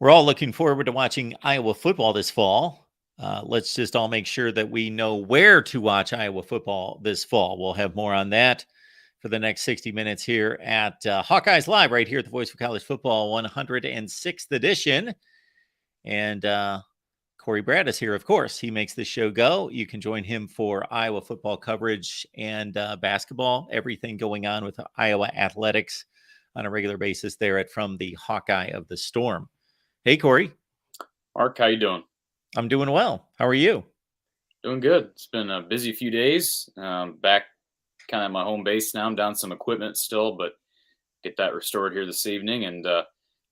We're all looking forward to watching Iowa football this fall. Let's just all make sure that we know where to watch Iowa football this fall. We'll have more on that for the next 60 minutes here at Hawkeyes Live, right here at the Voice of College Football 106th edition. And Corey Brad is here, of course. He makes this show go. You can join him for Iowa football coverage and basketball, everything going on with Iowa athletics on a regular basis there at From the Hawkeye of the Storm. Hey, Corey. Mark, how you doing? I'm doing well. How are you? Doing good. It's been a busy few days. Back kind of at my home base now. I'm down some equipment still, but get that restored here this evening. And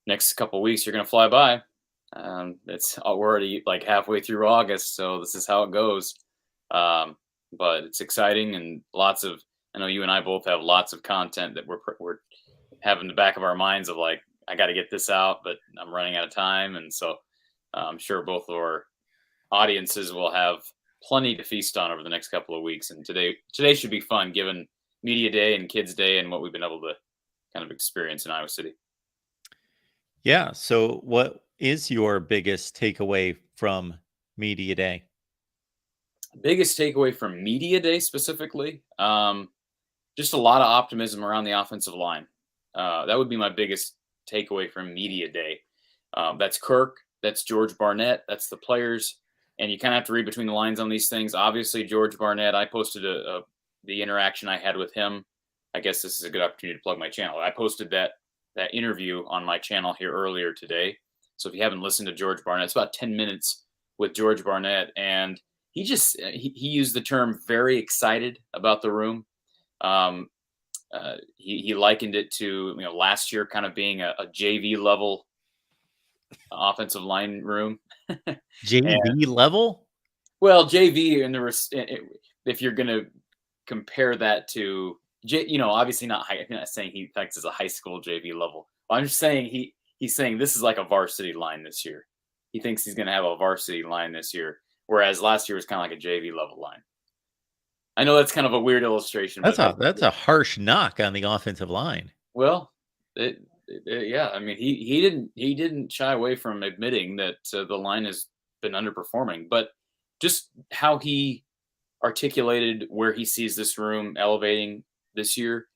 next couple of weeks, you're going to fly by. We're already like halfway through August, so this is how it goes. But it's exciting and I know you and I both have lots of content that we're having in the back of our minds of like, I got to get this out, but I'm running out of time. And so I'm sure both of our audiences will have plenty to feast on over the next couple of weeks. And today should be fun given Media Day and Kids Day and what we've been able to kind of experience in Iowa City. Yeah. So what is your biggest takeaway from Media Day? Biggest takeaway from Media Day specifically, just a lot of optimism around the offensive line. That would be my biggest takeaway from Media Day. That's Kirk, that's George Barnett, that's the players, and you kind of have to read between the lines on these things. Obviously, George Barnett, I posted the interaction I had with him. I guess this is a good opportunity to plug my channel. I posted that interview on my channel here earlier today. So if you haven't listened to George Barnett, it's about 10 minutes with George Barnett, and he used the term very excited about the room. He likened it to last year kind of being a JV level offensive line room. JV level? Well, JV, and if you're going to compare that to obviously not high. I'm not saying he thinks it's a high school JV level. I'm just saying he's saying this is like a varsity line this year. He thinks he's going to have a varsity line this year, whereas last year was kind of like a JV level line. I know that's kind of a weird illustration. That's a harsh knock on the offensive line. Well, yeah. I mean, he didn't shy away from admitting that the line has been underperforming, but just how he articulated where he sees this room elevating this year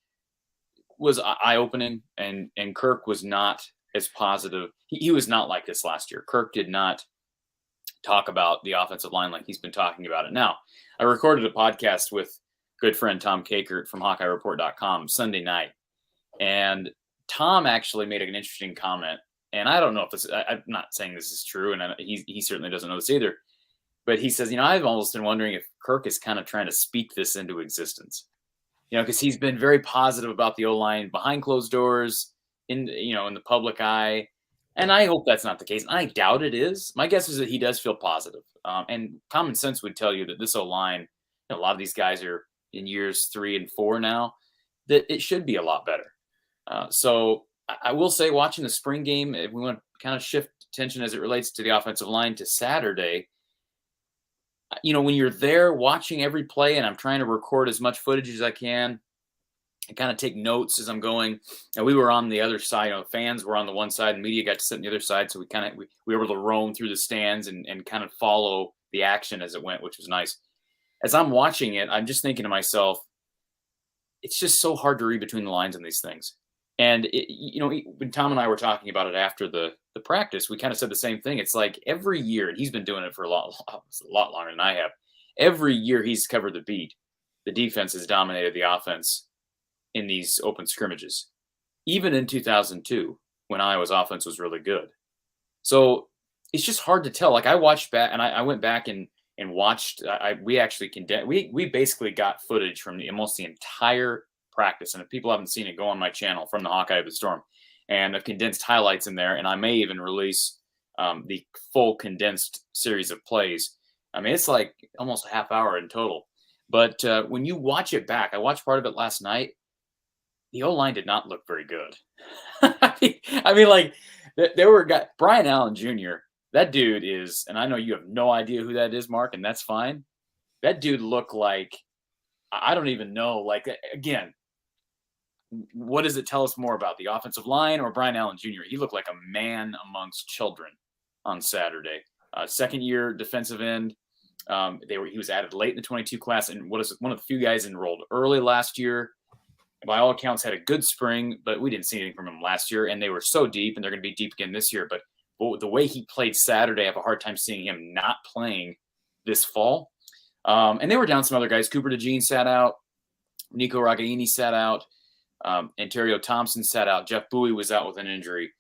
was eye-opening, and Kirk was not as positive. He was not like this last year. Kirk did not talk about the offensive line like he's been talking about it. Now, I recorded a podcast with good friend Tom Kakert from HawkeyeReport.com Sunday night, and Tom actually made an interesting comment. And I don't know if I'm not saying this is true, and he certainly doesn't know this either. But he says, I've almost been wondering if Kirk is kind of trying to speak this into existence. Because he's been very positive about the O-line behind closed doors, in the public eye. And I hope that's not the case. I doubt it is. My guess is that he does feel positive. And common sense would tell you that this O-line, a lot of these guys are in years 3 and 4 now, that it should be a lot better. So I will say, watching the spring game, if we want to kind of shift attention as it relates to the offensive line to Saturday, when you're there watching every play, and I'm trying to record as much footage as I can, I kind of take notes as I'm going. And we were on the other side. Fans were on the one side, and media got to sit on the other side. So we were able to roam through the stands and kind of follow the action as it went, which was nice. As I'm watching it, I'm just thinking to myself, it's just so hard to read between the lines on these things. And when Tom and I were talking about it after the practice, we kind of said the same thing. It's like every year, and he's been doing it for a lot longer than I have. Every year he's covered the beat, the defense has dominated the offense in these open scrimmages, even in 2002 when Iowa's offense was really good. So it's just hard to tell. Like, I watched back, and I went back and watched. We actually we basically got footage from almost the entire practice. And if people haven't seen it, go on my channel, From the Hawkeye of the Storm, and I've condensed highlights in there. And I may even release the full condensed series of plays. I mean, it's like almost a half hour in total. But when you watch it back, I watched part of it last night. The O-line did not look very good. I mean, like, there were guys, Brian Allen Jr., that dude is, and I know you have no idea who that is, Mark, and that's fine. That dude looked like, I don't even know. Like, again, what does it tell us more about, the offensive line or Brian Allen Jr.? He looked like a man amongst children on Saturday. Second-year defensive end. He was added late in the 22 class, and one of the few guys enrolled early last year. By all accounts, had a good spring, but we didn't see anything from him last year, and they were so deep, and they're going to be deep again this year. But the way he played Saturday, I have a hard time seeing him not playing this fall. And they were down some other guys. Cooper DeJean sat out. Nico Ragaini sat out. Ontario Thompson sat out. Jeff Bowie was out with an injury.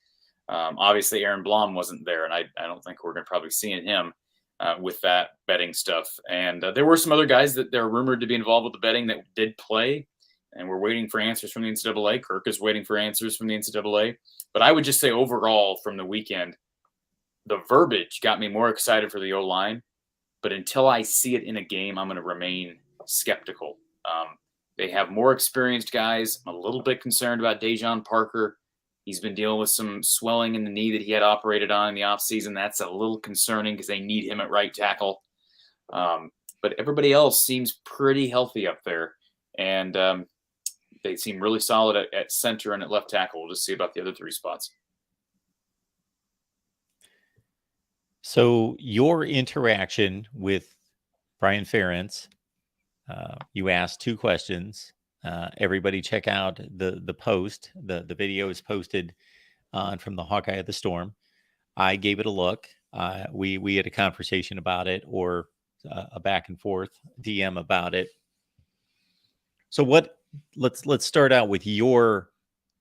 Obviously, Aaron Blom wasn't there, and I don't think we're going to probably see him with that betting stuff. And there were some other guys that they're rumored to be involved with the betting that did play, and we're waiting for answers from the NCAA. Kirk is waiting for answers from the NCAA. But I would just say overall from the weekend, the verbiage got me more excited for the O-line. But until I see it in a game, I'm going to remain skeptical. They have more experienced guys. I'm a little bit concerned about Dejon Parker. He's been dealing with some swelling in the knee that he had operated on in the offseason. That's a little concerning because they need him at right tackle. But everybody else seems pretty healthy up there. And they seem really solid at center and at left tackle. We'll just see about the other three spots. So your interaction with Brian Ferentz, you asked 2 questions. Everybody check out the post. The video is posted from the Hawkeye of the Storm. I gave it a look. We had a conversation about it, or a back and forth DM about it. So let's start out with your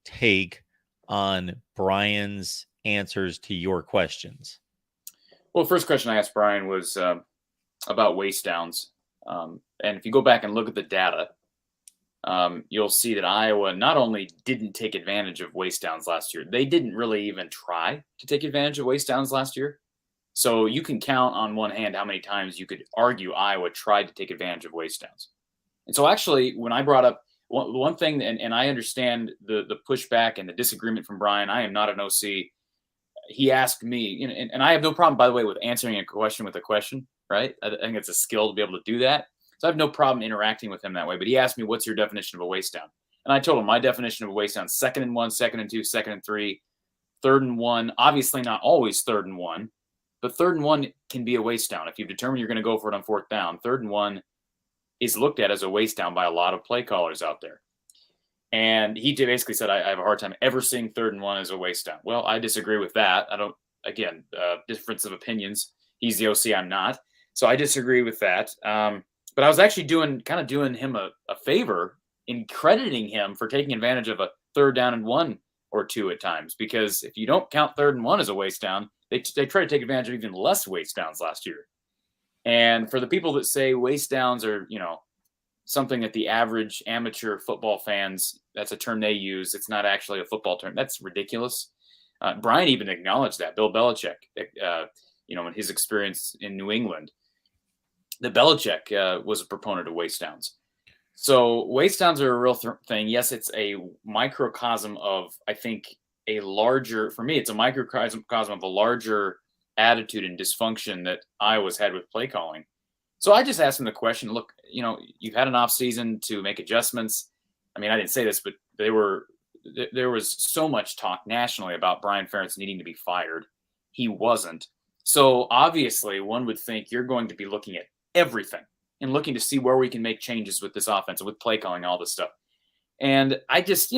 take on Brian's answers to your questions. Well, the first question I asked Brian was about waste downs. And if you go back and look at the data, you'll see that Iowa not only didn't take advantage of waste downs last year, they didn't really even try to take advantage of waste downs last year. So you can count on one hand how many times you could argue Iowa tried to take advantage of waste downs. And so actually, when I brought up one thing, and I understand the pushback and the disagreement from Brian, I am not an OC. He asked me, and I have no problem, by the way, with answering a question with a question, right? I think it's a skill to be able to do that. So I have no problem interacting with him that way. But he asked me, what's your definition of a waste down? And I told him my definition of a waste down: 2nd and 1, 2nd and 2, 2nd and 3, 3rd and 1. Obviously not always 3rd and 1, but 3rd and 1 can be a waste down. If you've determined you're going to go for it on 4th down, 3rd and 1 is looked at as a waste down by a lot of play callers out there. And he basically said, I have a hard time ever seeing 3rd and 1 as a waste down. Well, I disagree with that. I don't, again, difference of opinions. He's the OC, I'm not. So I disagree with that. But I was actually doing him a favor in crediting him for taking advantage of a 3rd down and 1 or 2 at times. Because if you don't count 3rd and 1 as a waste down, they try to take advantage of even less waste downs last year. And for the people that say waste downs are, something that the average amateur football fans, that's a term they use. It's not actually a football term. That's ridiculous. Brian even acknowledged that. Bill Belichick, in his experience in New England, the Belichick was a proponent of waste downs. So waste downs are a real thing. Yes, it's a microcosm of, I think, for me, it's a microcosm of a larger attitude and dysfunction that Iowa's had with play calling. So I just asked him the question, look, you've had an off season to make adjustments. I mean, I didn't say this, but there was so much talk nationally about Brian Ferentz needing to be fired. He wasn't. So obviously one would think you're going to be looking at everything and looking to see where we can make changes with this offense, with play calling, all this stuff. And I just,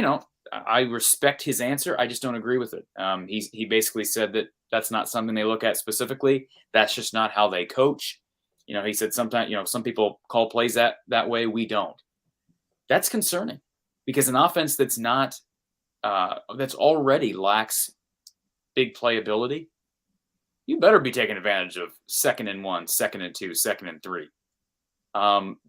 I respect his answer. I just don't agree with it. He basically said that that's not something they look at specifically. That's just not how they coach. He said sometimes, some people call plays that way. We don't. That's concerning because an offense that's not, that's already lacks big playability, you better be taking advantage of 2nd and 1, 2nd and 2, 2nd and 3,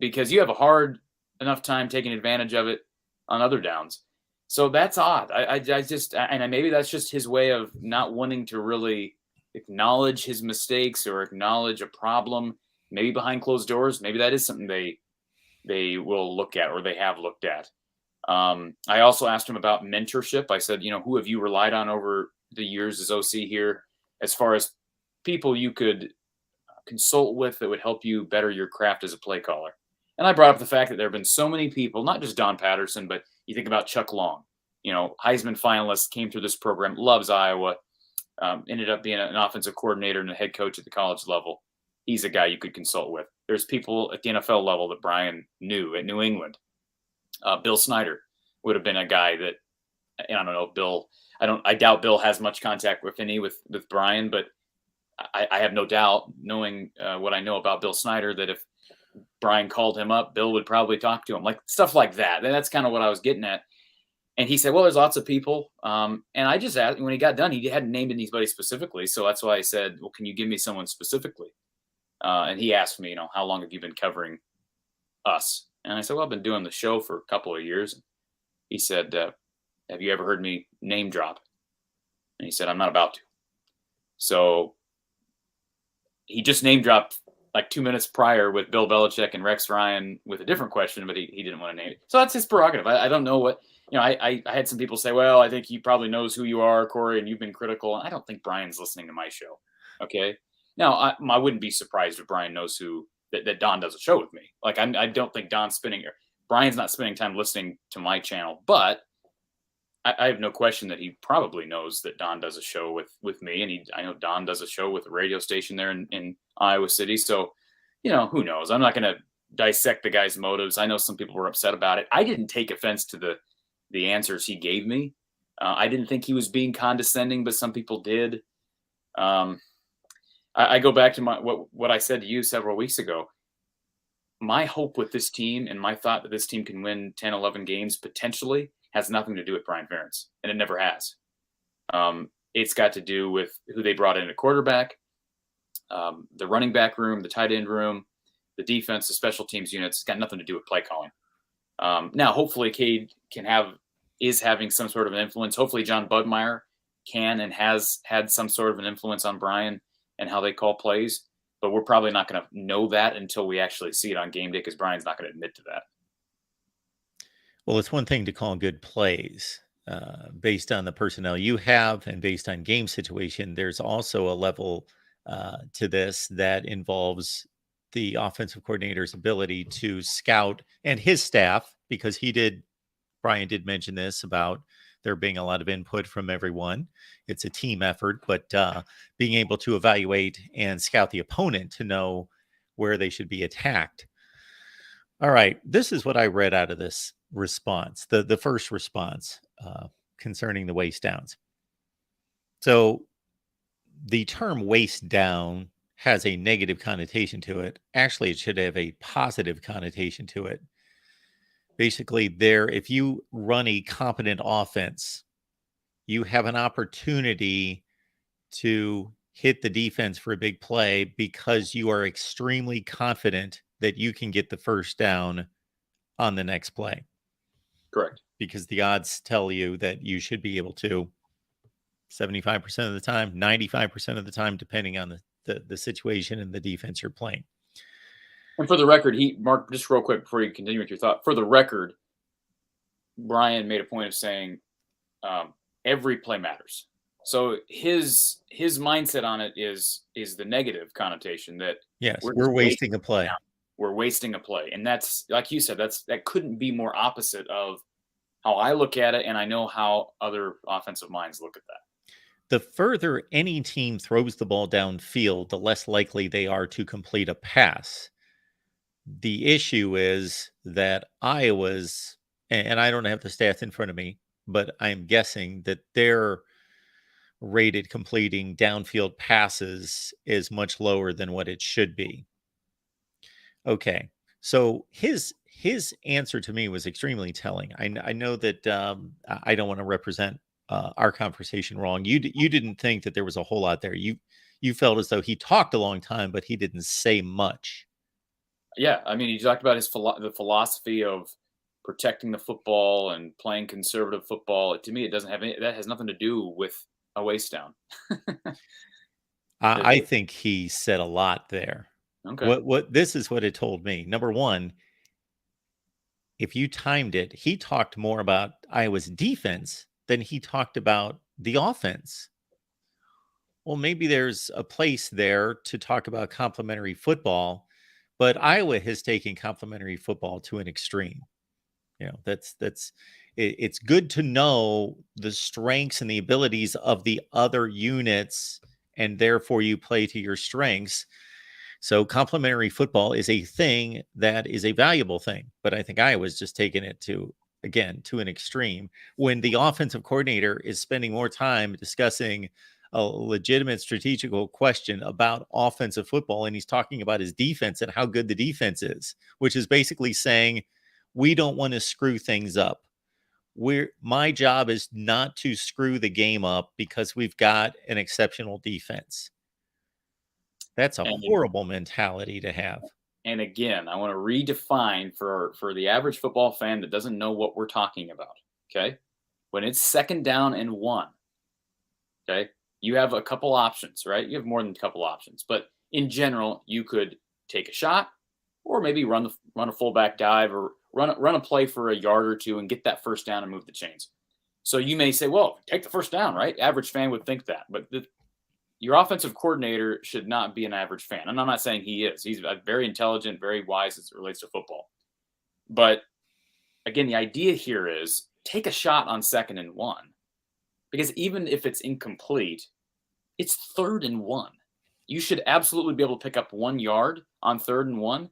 because you have a hard enough time taking advantage of it on other downs. So that's odd. I just, and maybe that's just his way of not wanting to really acknowledge his mistakes or acknowledge a problem. Maybe behind closed doors, maybe that is something they will look at or they have looked at. I also asked him about mentorship. I said, who have you relied on over the years as OC here as far as people you could consult with that would help you better your craft as a play caller? And I brought up the fact that there have been so many people, not just Don Patterson, but You think about Chuck Long, Heisman finalist, came through this program, loves Iowa, ended up being an offensive coordinator and a head coach at the college level. He's a guy you could consult with. There's people at the NFL level that Brian knew at New England. Bill Snyder would have been a guy that, I don't know, Bill. I doubt Bill has much contact with Brian, but I have no doubt, knowing what I know about Bill Snyder, that if Brian called him up, Bill would probably talk to him, like stuff like that. And that's kind of what I was getting at. And he said, well, there's lots of people. And I just asked, when he got done, he hadn't named anybody specifically. So that's why I said, well, can you give me someone specifically? And he asked me, how long have you been covering us? And I said, well, I've been doing the show for a couple of years. He said, have you ever heard me name drop? And he said, I'm not about to. So he just name dropped like 2 minutes prior with Bill Belichick and Rex Ryan with a different question, but he didn't want to name it. So that's his prerogative. I don't know what, I had some people say, well, I think he probably knows who you are, Corey, and you've been critical. I don't think Brian's listening to my show. Okay. Now, I wouldn't be surprised if Brian knows that Don does a show with me. Like, I don't think Brian's not spending time listening to my channel, but I have no question that he probably knows that Don does a show with me. And I know Don does a show with a radio station there in Iowa City. So, who knows? I'm not going to dissect the guy's motives. I know some people were upset about it. I didn't take offense to the answers he gave me. I didn't think he was being condescending, but some people did. I go back to what I said to you several weeks ago. My hope with this team and my thought that this team can win 10, 11 games potentially has nothing to do with Brian Ferentz, and it never has. It's got to do with who they brought in at quarterback, the running back room, the tight end room, the defense, the special teams units. It's got nothing to do with play calling. Now, hopefully, Cade is having some sort of an influence. Hopefully, John Budmeyer can and has had some sort of an influence on Brian and how they call plays. But we're probably not going to know that until we actually see it on game day, because Brian's not going to admit to that. Well, it's one thing to call good plays based on the personnel you have and based on game situation. There's also a level to this that involves the offensive coordinator's ability to scout, and his staff, because Brian did mention this about there being a lot of input from everyone. It's a team effort, but being able to evaluate and scout the opponent to know where they should be attacked. All right, this is what I read out of this response, the first response concerning the waist downs. So the term waist down has a negative connotation to it. Actually, it should have a positive connotation to it. Basically, if you run a competent offense, you have an opportunity to hit the defense for a big play because you are extremely confident that you can get the first down on the next play. Correct. Because the odds tell you that you should be able to 75% of the time, 95% of the time, depending on the situation and the defense you're playing. And for the record, Mark, just real quick before you continue with your thought, for the record, Brian made a point of saying every play matters. So his mindset on it is the negative connotation that yes, we're wasting a play. We're wasting a play. And that's, like you said, that couldn't be more opposite of how I look at it, and I know how other offensive minds look at that. The further any team throws the ball downfield, the less likely they are to complete a pass. The issue is that Iowa's, and I don't have the stats in front of me, but I'm guessing that their rated completing downfield passes is much lower than what it should be. Okay, so his answer to me was extremely telling. I know that I don't want to represent our conversation wrong. You didn't think that there was a whole lot there. You felt as though he talked a long time, but he didn't say much. Yeah, I mean, he talked about the philosophy of protecting the football and playing conservative football. To me, that has nothing to do with a waist down. I think he said a lot there. Okay. This is what it told me. Number one, if you timed it, he talked more about Iowa's defense than he talked about the offense. Well, maybe there's a place there to talk about complementary football, but Iowa has taken complementary football to an extreme. It's good to know the strengths and the abilities of the other units, and therefore you play to your strengths. So complementary football is a thing that is a valuable thing, but I think Iowa's just taken it to an extreme when the offensive coordinator is spending more time discussing a legitimate strategical question about offensive football, and he's talking about his defense and how good the defense is, which is basically saying we don't want to screw things up. My job is not to screw the game up because we've got an exceptional defense. That's a horrible mentality to have. And again, I want to redefine for the average football fan that doesn't know what we're talking about. Okay. When it's 2nd down and 1, okay, you have a couple options, right? You have more than a couple options, but in general, you could take a shot or maybe run a fullback dive or run a play for a yard or two and get that 1st down and move the chains. So you may say, well, take the 1st down, right? Average fan would think that, but your offensive coordinator should not be an average fan. And I'm not saying he is. He's very intelligent, very wise as it relates to football. But again, the idea here is take a shot on 2nd and 1. Because even if it's incomplete, it's 3rd and 1. You should absolutely be able to pick up 1 yard on 3rd and 1.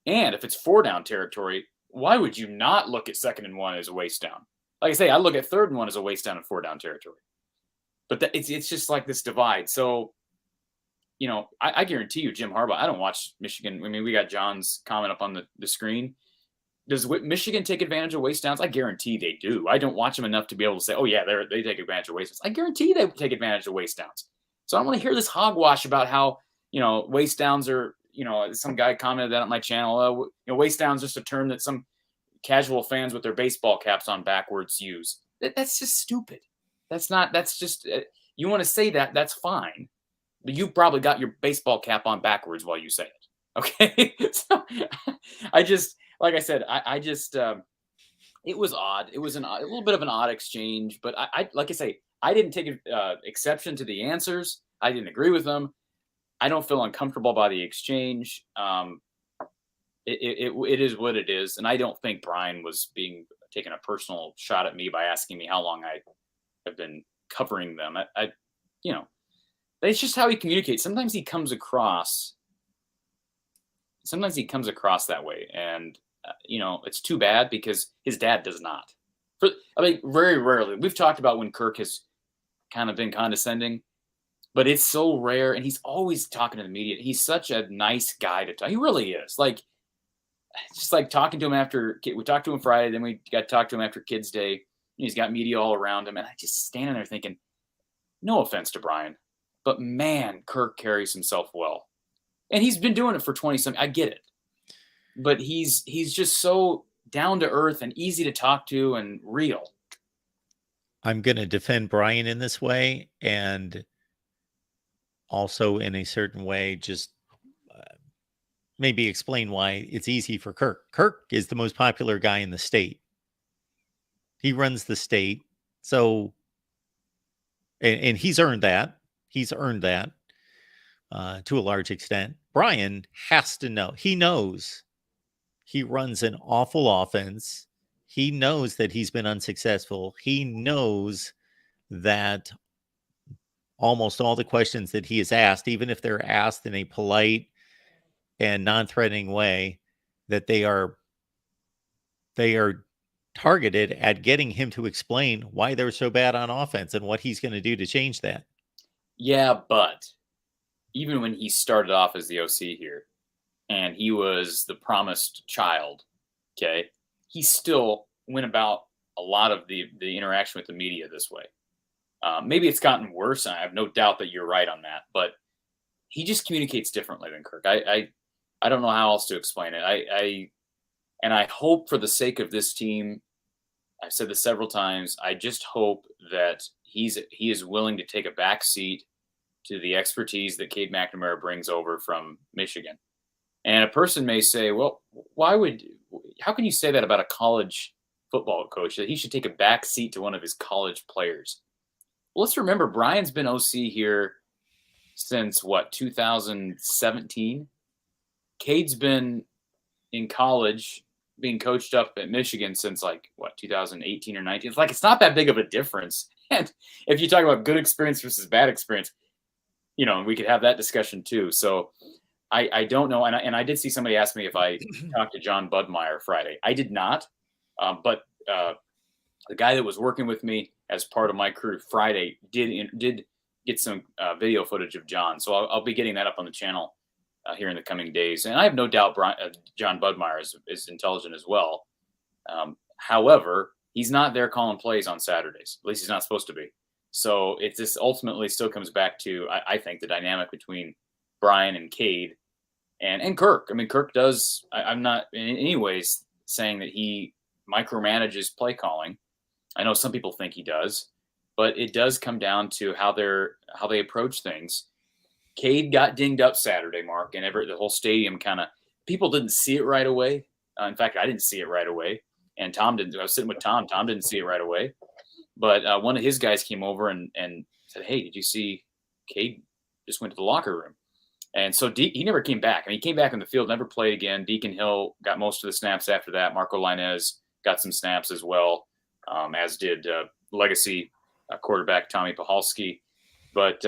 And if it's 4-down territory, why would you not look at 2nd and 1 as a waste down? Like I say, I look at 3rd and 1 as a waste down and 4-down territory. But it's just like this divide. So, I guarantee you, Jim Harbaugh, I don't watch Michigan. I mean, we got John's comment up on the screen. Does Michigan take advantage of waste downs? I guarantee they do. I don't watch them enough to be able to say, oh, yeah, they take advantage of waste downs. I guarantee they take advantage of waste downs. So I don't want to hear this hogwash about how, waste downs are, some guy commented that on my channel. Waste downs is just a term that some casual fans with their baseball caps on backwards use. That's just stupid. That's just, you want to say that, that's fine. But you probably got your baseball cap on backwards while you say it. Okay. So like I said, it was odd. It was a little bit of an odd exchange, but like I say, I didn't take exception to the answers. I didn't agree with them. I don't feel uncomfortable by the exchange. It is what it is. And I don't think Brian was taking a personal shot at me by asking me how long I have been covering them. It's just how he communicates. Sometimes he comes across that way. And, it's too bad because his dad does not. Very rarely. We've talked about when Kirk has kind of been condescending, but it's so rare. And he's always talking to the media. He's such a nice guy to talk. He really is. Just like talking to him we talked to him Friday, then we got to talk to him after Kids Day. He's got media all around him. And I just standing there thinking, no offense to Brian, but man, Kirk carries himself well. And he's been doing it for 20-something. I get it. But he's just so down to earth and easy to talk to and real. I'm going to defend Brian in this way, and also in a certain way, just maybe explain why it's easy for Kirk. Kirk is the most popular guy in the state. He runs the state. So, and he's earned that. He's earned that to a large extent. Brian has to know. He knows he runs an awful offense. He knows that he's been unsuccessful. He knows that almost all the questions that he has asked, even if they're asked in a polite and non-threatening way, that they are targeted at getting him to explain why they're so bad on offense and what he's going to do to change that. Yeah, but even when he started off as the OC here and he was the promised child, okay, he still went about a lot of the interaction with the media this way. Maybe it's gotten worse, and I have no doubt that you're right on that, but he just communicates differently than Kirk. I don't know how else to explain it. I hope for the sake of this team, I've said this several times, I just hope that he is willing to take a back seat to the expertise that Cade McNamara brings over from Michigan. And a person may say, well, how can you say that about a college football coach, that he should take a back seat to one of his college players? Well, let's remember, Brian's been OC here since 2017. Cade's been in college being coached up at Michigan since 2018 or 19. It's not that big of a difference. And if you talk about good experience versus bad experience, we could have that discussion too. So I don't know. And I did see somebody ask me if I talked to John Budmeyer Friday. I did not. But the guy that was working with me as part of my crew Friday did get some video footage of John. So I'll be getting that up on the channel here in the coming days. And I have no doubt John Budmeyer is intelligent as well. However, he's not there calling plays on Saturdays. At least he's not supposed to be. So it just ultimately still comes back to, I think, the dynamic between Brian and Cade and Kirk. I mean, Kirk does, I'm not in any ways saying that he micromanages play calling. I know some people think he does, but it does come down to how they approach things. Cade got dinged up Saturday, Mark, and the whole stadium people didn't see it right away. In fact, I didn't see it right away. And Tom didn't. I was sitting with Tom. Tom didn't see it right away. But one of his guys came over and said, "Hey, did you see Cade just went to the locker room?" And so he never came back. I mean, he came back in the field, never played again. Deacon Hill got most of the snaps after that. Marco Linez got some snaps as well, as did legacy quarterback Tommy Pahalski. But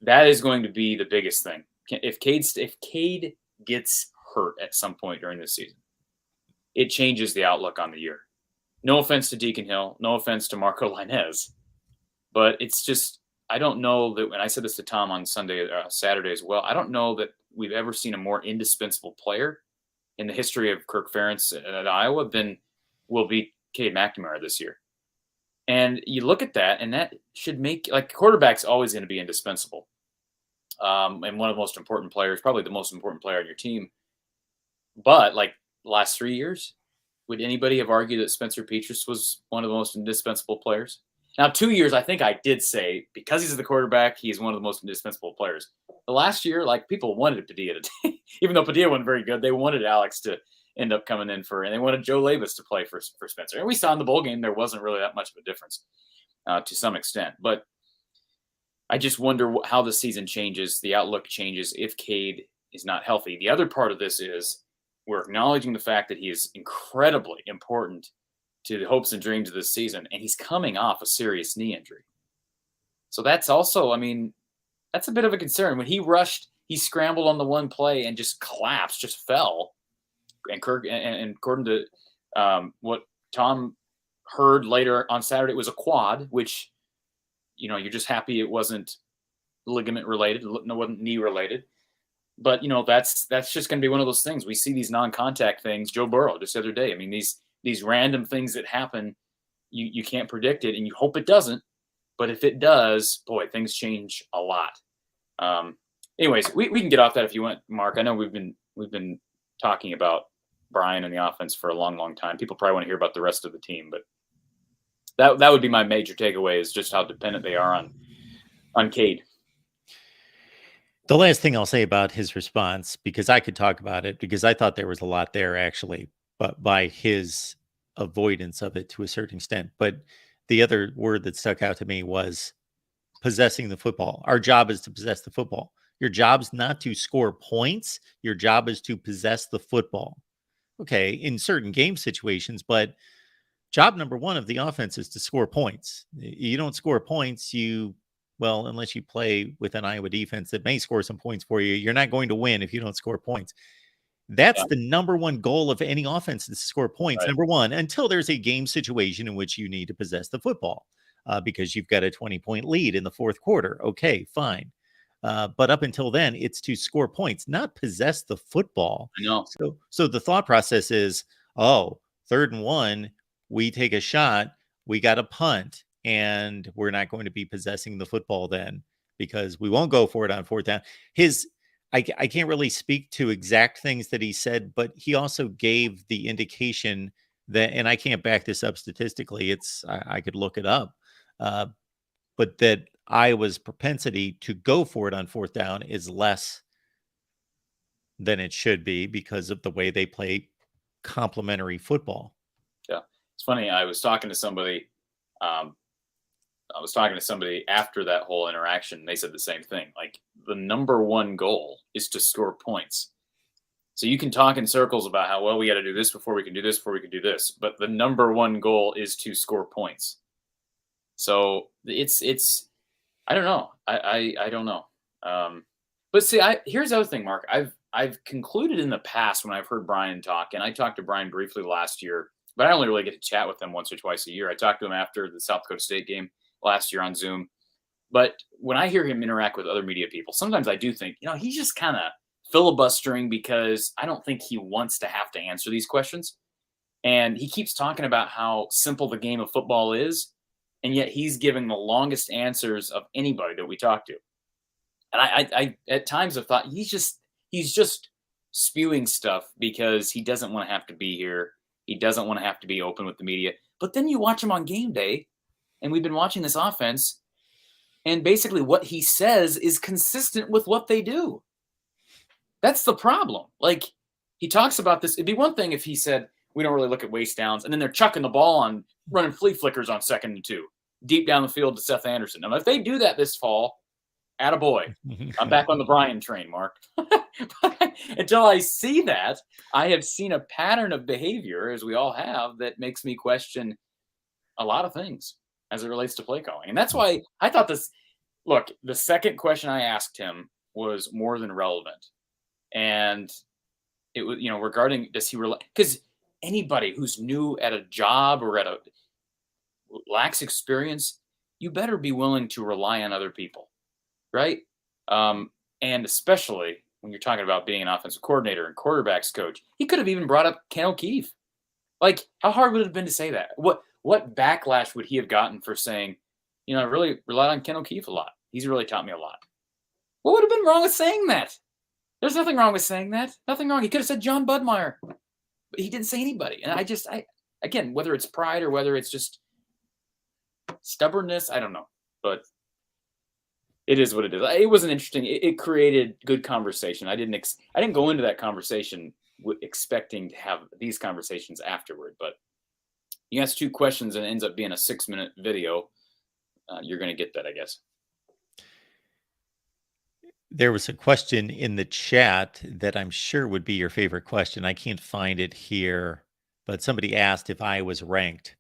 that is going to be the biggest thing. If Cade gets hurt at some point during this season, it changes the outlook on the year. No offense to Deacon Hill, no offense to Marco Linez, but it's just, I don't know that, and I said this to Tom on Saturday as well, I don't know that we've ever seen a more indispensable player in the history of Kirk Ferentz at Iowa than will be Cade McNamara this year. And you look at that, and that should make, quarterback's always going to be indispensable. And one of the most important players, probably the most important player on your team. But last 3 years, would anybody have argued that Spencer Petras was one of the most indispensable players? Now, 2 years, I think I did say, because he's the quarterback, he's one of the most indispensable players. The last year, people wanted Padilla to even though Padilla wasn't very good, they wanted Alex to end up coming in and they wanted Joe Labus to play for Spencer. And we saw in the bowl game, there wasn't really that much of a difference to some extent. But I just wonder how the season changes, the outlook changes if Cade is not healthy. The other part of this is we're acknowledging the fact that he is incredibly important to the hopes and dreams of this season, and he's coming off a serious knee injury. So that's also, that's a bit of a concern. When he rushed, he scrambled on the one play and just collapsed, just fell. And Kirk, and according to what Tom heard later on Saturday, it was a quad, which, you're just happy it wasn't ligament related, no, wasn't knee related. But, that's just going to be one of those things. We see these non-contact things. Joe Burrow just the other day. I mean, these random things that happen, you can't predict it, and you hope it doesn't. But if it does, boy, things change a lot. Anyways, we can get off that if you want, Mark. I know we've been talking about Brian and the offense for a long, long time. People probably want to hear about the rest of the team, but that would be my major takeaway, is just how dependent they are on Cade. The last thing I'll say about his response, because I could talk about it, because I thought there was a lot there actually, but by his avoidance of it to a certain extent. But the other word that stuck out to me was possessing the football. Our job is to possess the football. Your job's not to score points. Your job is to possess the football. Okay, in certain game situations, but job number one of the offense is to score points. You don't score points, unless you play with an Iowa defense that may score some points for you, you're not going to win if you don't score points. That's the number one goal of any offense, is to score points. Right. Number one, until there's a game situation in which you need to possess the football because you've got a 20-point lead in the fourth quarter. Okay, fine. But up until then, it's to score points, not possess the football. I know. So the thought process is, 3rd and 1, we take a shot, we got a punt, and we're not going to be possessing the football then because we won't go for it on 4th down. I can't really speak to exact things that he said, but he also gave the indication that, and I can't back this up statistically, I could look it up, but that Iowa's propensity to go for it on 4th down is less than it should be because of the way they play complementary football. Yeah. It's funny. I was talking to somebody after that whole interaction. They said the same thing. The number one goal is to score points. So you can talk in circles about how, well, we got to do this before we can do this, before we can do this. But the number one goal is to score points. So it's I don't know. I don't know. But see, here's the other thing, Mark. I've concluded in the past when I've heard Brian talk, and I talked to Brian briefly last year, but I only really get to chat with him once or twice a year. I talked to him after the South Dakota State game last year on Zoom. But when I hear him interact with other media people, sometimes I do think, he's just kind of filibustering because I don't think he wants to have to answer these questions. And he keeps talking about how simple the game of football is, and yet he's giving the longest answers of anybody that we talk to. And I at times have thought he's just spewing stuff because he doesn't want to have to be here. He doesn't want to have to be open with the media. But then you watch him on game day, and we've been watching this offense, and basically what he says is consistent with what they do. That's the problem. Like, he talks about this. It'd be one thing if he said, we don't really look at waste downs, and then they're chucking the ball on, running flea flickers on 2nd and 2, deep down the field to Seth Anderson. Now, if they do that this fall, attaboy. I'm back on the Brian train, Mark. Until I see that, I have seen a pattern of behavior, as we all have, that makes me question a lot of things as it relates to play calling. And that's why I thought this. Look, the second question I asked him was more than relevant. And it was, regarding, does he rely? Because anybody who's new at a job or lacks experience, you better be willing to rely on other people, right? And especially when you're talking about being an offensive coordinator and quarterbacks coach, he could have even brought up Ken O'Keefe. Like, how hard would it have been to say that? What backlash would he have gotten for saying, I really relied on Ken O'Keefe a lot. He's really taught me a lot. What would have been wrong with saying that? There's nothing wrong with saying that. Nothing wrong. He could have said John Budmeyer, but he didn't say anybody. And again, whether it's pride or whether it's just stubbornness, I don't know. But it is what it is. It was an interesting. It created good conversation. I didn't go into that conversation expecting to have these conversations afterward. But you ask 2 questions and it ends up being a 6-minute video. You're going to get that, I guess. There was a question in the chat that I'm sure would be your favorite question. I can't find it here, but somebody asked if I was ranked,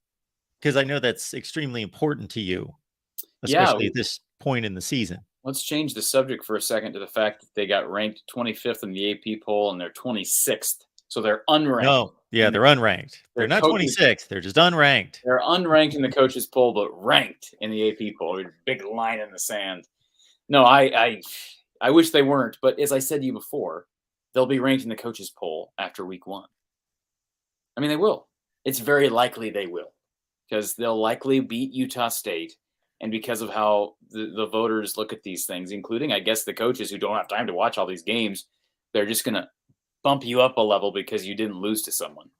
because I know that's extremely important to you, especially at this point in the season. Let's change the subject for a second to the fact that they got ranked 25th in the AP poll and they're 26th. So they're unranked. No, yeah, they're unranked. They're not 26th. They're just unranked. They're unranked in the coaches poll, but ranked in the AP poll. Big line in the sand. No, I wish they weren't. But as I said to you before, they'll be ranked in the coaches poll after week 1. I mean, they will. It's very likely they will, because they'll likely beat Utah State. And because of how the voters look at these things, including, I guess, the coaches who don't have time to watch all these games, they're just going to bump you up a level because you didn't lose to someone.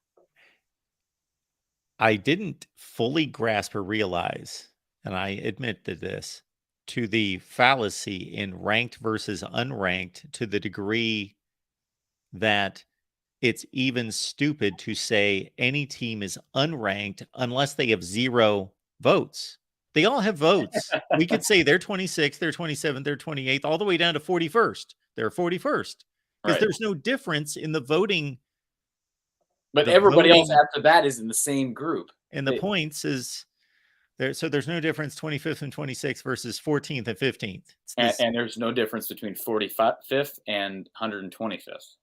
I didn't fully grasp or realize, and I admit to this, to the fallacy in ranked versus unranked, to the degree that it's even stupid to say any team is unranked unless they have 0 votes. They all have votes. We could say they're 26th, they're 27th, they're 28th, all the way down to 41st. They're 41st. Because there's no difference in the voting. But everybody else after that is in the same group. And the points is there. So there's no difference 25th and 26th versus 14th and 15th. And there's no difference between 45th and 125th.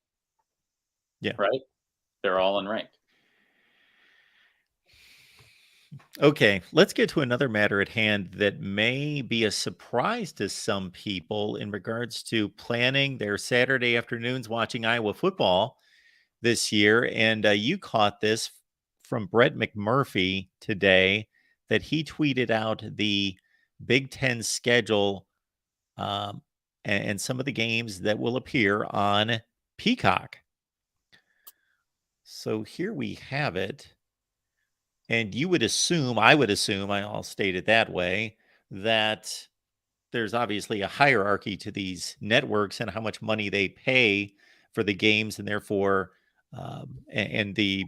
Yeah. Right? They're all unranked. Okay, let's get to another matter at hand that may be a surprise to some people in regards to planning their Saturday afternoons watching Iowa football this year. And you caught this from Brett McMurphy today, that he tweeted out the Big Ten schedule and some of the games that will appear on Peacock. So here we have it. And you would assume, I'll state it that way, that there's obviously a hierarchy to these networks and how much money they pay for the games, and therefore, and the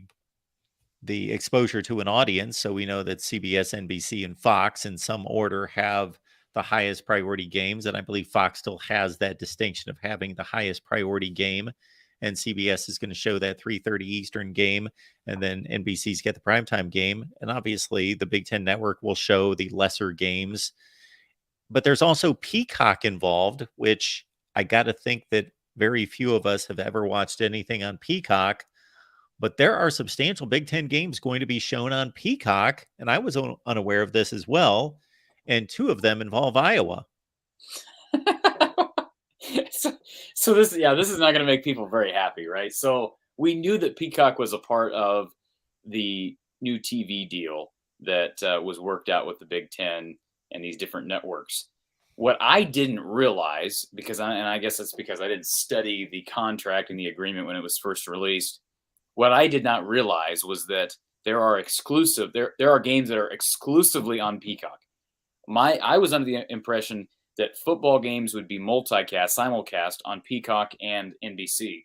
exposure to an audience. So we know that CBS, NBC, and Fox, in some order, have the highest priority games, and I believe Fox still has that distinction of having the highest priority game. and CBS is going to show that 3:30 Eastern game, and then NBC's get the primetime game. And obviously, the Big Ten Network will show the lesser games. But there's also Peacock involved, which I got to think that very few of us have ever watched anything on Peacock. But there are substantial Big Ten games going to be shown on Peacock, and I was unaware of this as well. And two of them involve Iowa. So this is not going to make people very happy, right? So we knew that Peacock was a part of the new TV deal that was worked out with the Big Ten and these different networks. What I didn't realize, and I guess it's because I didn't study the contract and the agreement when it was first released. What I did not realize was that there are games that are exclusively on Peacock. I was under the impression that football games would be simulcast on Peacock and NBC.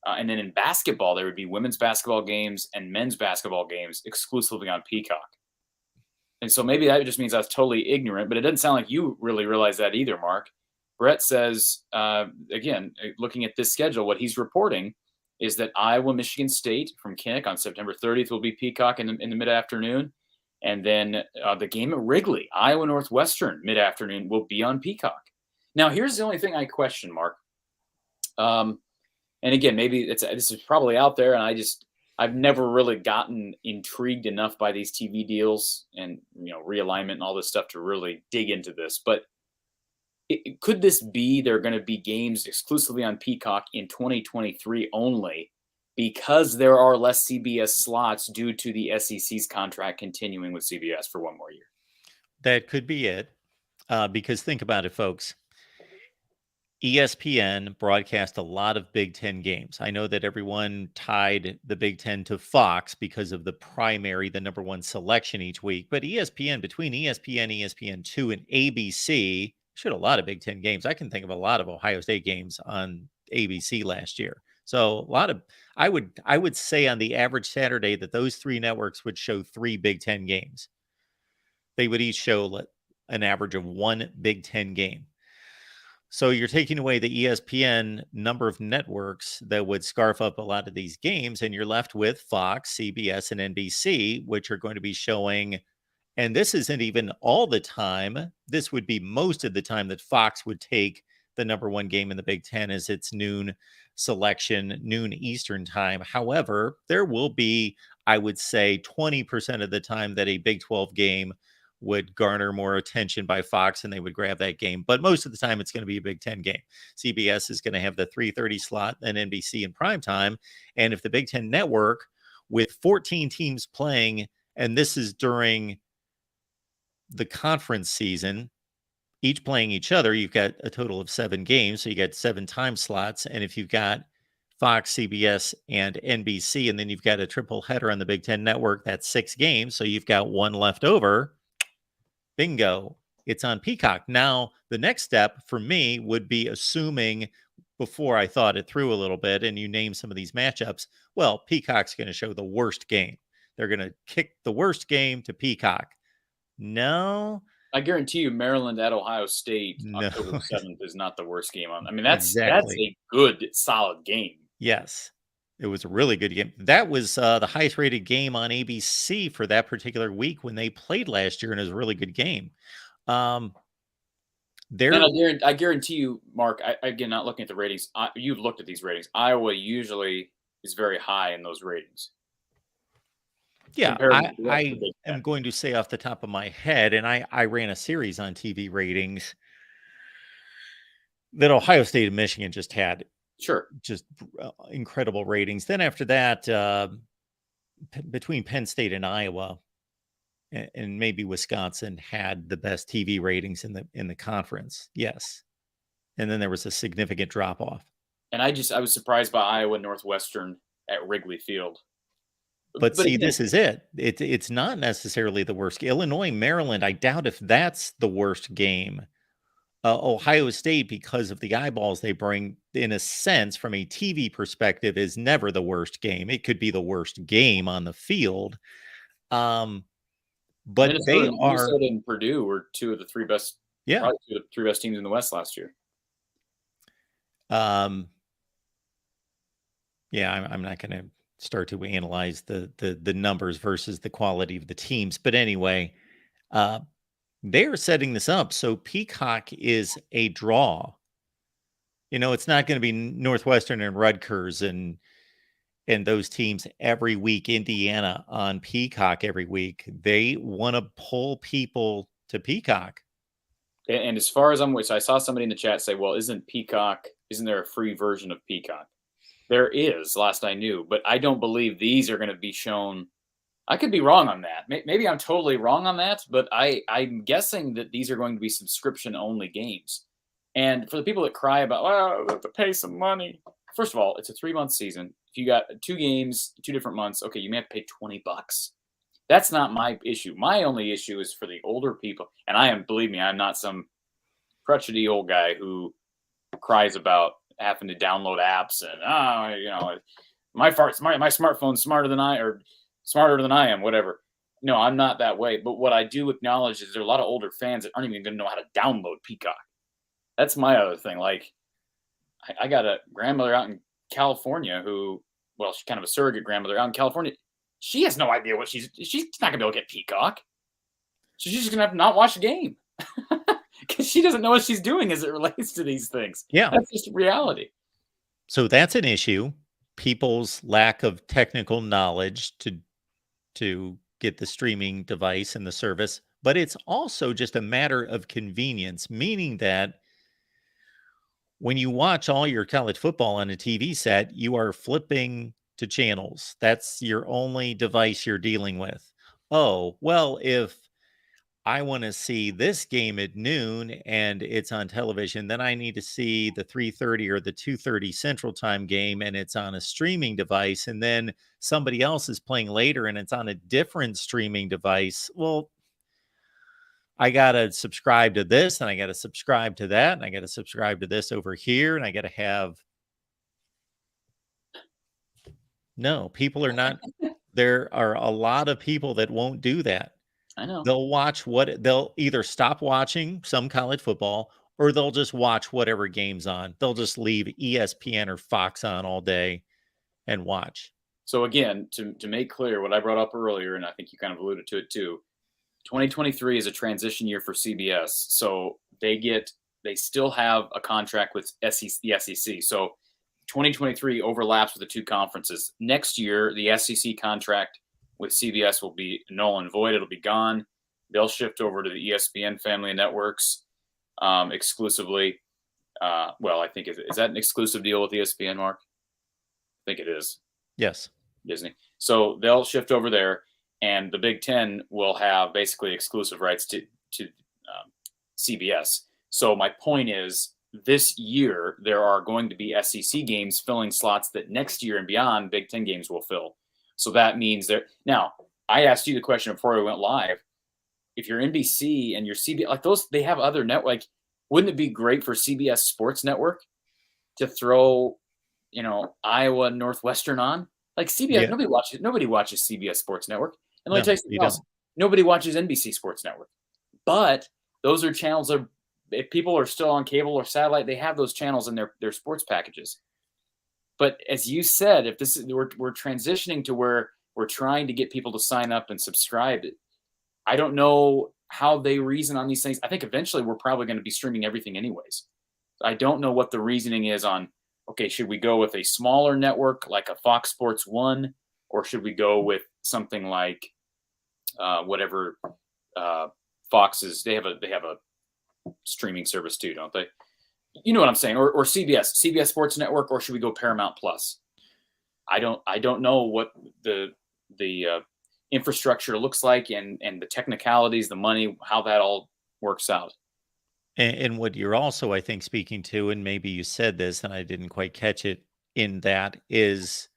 And then in basketball, there would be women's basketball games and men's basketball games exclusively on Peacock. And so maybe that just means I was totally ignorant, but it doesn't sound like you really realize that either, Mark. Brett says, again, looking at this schedule, what he's reporting is that Iowa, Michigan State from Kinnick on September 30th will be Peacock in the mid-afternoon. And then the game at Wrigley, Iowa Northwestern, mid-afternoon, will be on Peacock. Now, here's the only thing I question, Mark. And again, maybe this is probably out there, and I've never really gotten intrigued enough by these TV deals and realignment and all this stuff to really dig into this. But could this be there are going to be games exclusively on Peacock in 2023 only, because there are less CBS slots due to the SEC's contract continuing with CBS for one more year? That could be it. Because think about it, folks. ESPN broadcast a lot of Big Ten games. I know that everyone tied the Big Ten to Fox because of the number one selection each week. But between ESPN, ESPN2, and ABC, showed a lot of Big Ten games. I can think of a lot of Ohio State games on ABC last year. So I would say on the average Saturday that those three networks would show 3 Big Ten games. They would each show an average of 1 Big Ten game. So you're taking away the ESPN number of networks that would scarf up a lot of these games, and you're left with Fox, CBS, and NBC, which are going to be showing. And this isn't even all the time. This would be most of the time that Fox would take the number one game in the Big Ten as its noon selection, noon Eastern time. However, there will be, I would say, 20% of the time that a Big 12 game would garner more attention by Fox and they would grab that game. But most of the time, it's going to be a Big Ten game. CBS is going to have the 3:30 slot and NBC in prime time. And if the Big Ten Network, with 14 teams playing, and this is during the conference season, each playing each other, you've got a total of 7 games. So you got 7 time slots. And if you've got Fox, CBS, and NBC, and then you've got a triple header on the Big Ten Network, that's 6 games. So you've got 1 left over. Bingo. It's on Peacock. Now, the next step for me would be assuming, before I thought it through a little bit, and you name some of these matchups, well, Peacock's going to show the worst game. They're going to kick the worst game to Peacock. No. I guarantee you Maryland at Ohio State October 7th is not the worst game on. I mean, that's a good, solid game. Yes. It was a really good game. That was the highest rated game on ABC for that particular week when they played last year, and it was a really good game. I guarantee you, Mark, again, not looking at the ratings, you've looked at these ratings. Iowa usually is very high in those ratings. Yeah, I am going to say off the top of my head, and I ran a series on TV ratings that Ohio State and Michigan just had. Sure. Just incredible ratings. Then after that, between Penn State and Iowa and maybe Wisconsin had the best TV ratings in the conference. Yes. And then there was a significant drop off. And I was surprised by Iowa Northwestern at Wrigley Field. But see, again, this is it. It's not necessarily the worst. Illinois, Maryland, I doubt if that's the worst game. Ohio State, because of the eyeballs they bring, in a sense, from a TV perspective, is never the worst game. It could be the worst game on the field. But Minnesota and Purdue were 2 of the 3 best. Yeah, probably 2 of the 3 best teams in the West last year. Yeah, I'm not going to start to analyze the numbers versus the quality of the teams, but anyway, uh, they're setting this up so Peacock is a draw. It's not going to be Northwestern and Rutgers and those teams every week, Indiana on Peacock every week. They want to pull people to Peacock. And as far as so I saw somebody in the chat say, well, isn't there a free version of Peacock? There is, last I knew, but I don't believe these are going to be shown. I could be wrong on that. Maybe I'm totally wrong on that, but I'm guessing that these are going to be subscription-only games. And for the people that cry about, well, I have to pay some money. First of all, it's a 3-month season. If you got 2 games, 2 different months, okay, you may have to pay $20. That's not my issue. My only issue is for the older people. And believe me, I'm not some crotchety old guy who cries about having to download apps and, my smartphone's smarter than I am, whatever. No, I'm not that way. But what I do acknowledge is there are a lot of older fans that aren't even going to know how to download Peacock. That's my other thing. Like, I got a grandmother out in California she's kind of a surrogate grandmother out in California. She has no idea she's not gonna be able to get Peacock. So she's just gonna have to not watch the game because she doesn't know what she's doing as it relates to these things. Yeah, that's just reality. So that's an issue. People's lack of technical knowledge to get the streaming device and the service, but it's also just a matter of convenience, meaning that when you watch all your college football on a TV set, you are flipping to channels. That's your only device you're dealing with. Oh, well, if I want to see this game at noon and it's on television, then I need to see the 3:30 or the 2:30 Central Time game and it's on a streaming device, and then somebody else is playing later and it's on a different streaming device. Well, I got to subscribe to this and I got to subscribe to that and I got to subscribe to this over here and I got to have. No, people are not. There are a lot of people that won't do that. I know. They'll either stop watching some college football or they'll just watch whatever game's on. They'll just leave ESPN or Fox on all day and watch. So again, to make clear what I brought up earlier, and I think you kind of alluded to it too, 2023 is a transition year for CBS. So they still have a contract with the SEC. So 2023 overlaps with the two conferences. Next year, the SEC contract with CBS will be null and void. It'll be gone. They'll shift over to the ESPN family of networks exclusively. I think is that an exclusive deal with ESPN, Mark? I think it is. Yes. Disney. So they'll shift over there, and the Big Ten will have basically exclusive rights to CBS. So my point is, this year there are going to be SEC games filling slots that next year and beyond Big Ten games will fill. So that means now. I asked you the question before we went live. If you're NBC and you're CBS, like those, they have other network. Wouldn't it be great for CBS Sports Network to throw, Iowa Northwestern on? Like CBS, yeah. Nobody watches CBS Sports Network. And let me tell you something else. Nobody watches NBC Sports Network. But those are channels that, if people are still on cable or satellite, they have those channels in their sports packages. But as you said, if we're transitioning to where we're trying to get people to sign up and subscribe, I don't know how they reason on these things. I think eventually we're probably going to be streaming everything anyways. I don't know what the reasoning is on, okay, should we go with a smaller network like a Fox Sports 1, or should we go with something like whatever Fox is? They have a streaming service too, don't they? You know what I'm saying? Or CBS Sports Network, or should we go Paramount Plus? I don't know what the infrastructure looks like and the technicalities, the money, how that all works out. And what you're also, I think, speaking to, and maybe you said this and I didn't quite catch it in that, is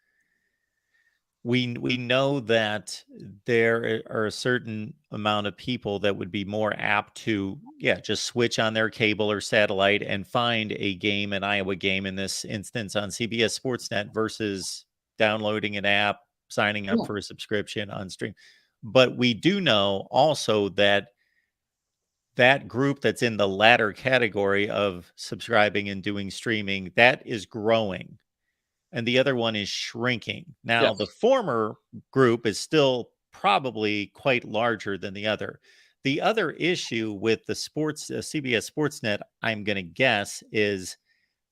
we know that there are a certain amount of people that would be more apt to, just switch on their cable or satellite and find a game, an Iowa game in this instance, on CBS Sportsnet versus downloading an app, signing up for a subscription on stream. But we do know also that group that's in the latter category of subscribing and doing streaming, that is growing. and the other one is shrinking. Now, Yes. the former group is still probably quite larger than the other. The other issue with the sports CBS Sportsnet, I'm going to guess, is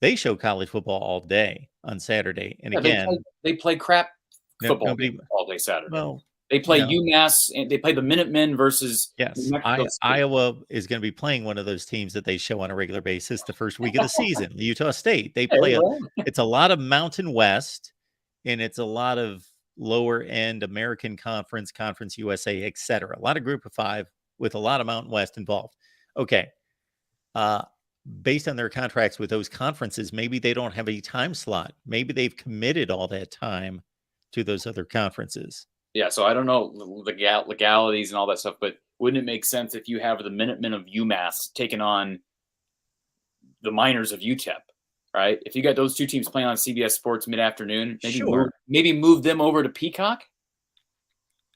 they show college football all day on Saturday. And Yeah, again, they play crap football nobody. games all day Saturday. Well, They play UMass, and they play the Minutemen versus New yes, Mexico State. Iowa is going to be playing one of those teams that they show on a regular basis the first week of the season. Utah State, they play it's a lot of Mountain West, and it's a lot of lower end American Conference, Conference USA, etc. A lot of Group of Five with a lot of Mountain West involved. Okay, based on their contracts with those conferences, maybe they don't have a time slot. Maybe they've committed all that time to those other conferences. Yeah, so I don't know legalities and all that stuff, but wouldn't it make sense if you have the Minutemen of UMass taking on the Miners of UTEP, right? If you got those two teams playing on CBS Sports mid-afternoon, maybe move them over to Peacock?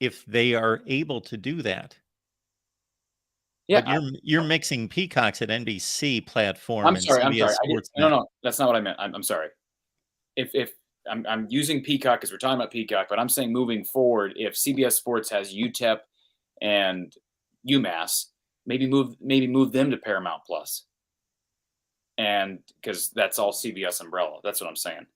If they are able to do that. Yeah, but you're mixing Peacock's at NBC platform. I'm sorry. No, that's not what I meant. I'm sorry. If I'm using Peacock because we're talking about Peacock, but I'm saying moving forward, if CBS Sports has UTEP and UMass, maybe move them to Paramount Plus, and because that's all CBS umbrella. That's what I'm saying.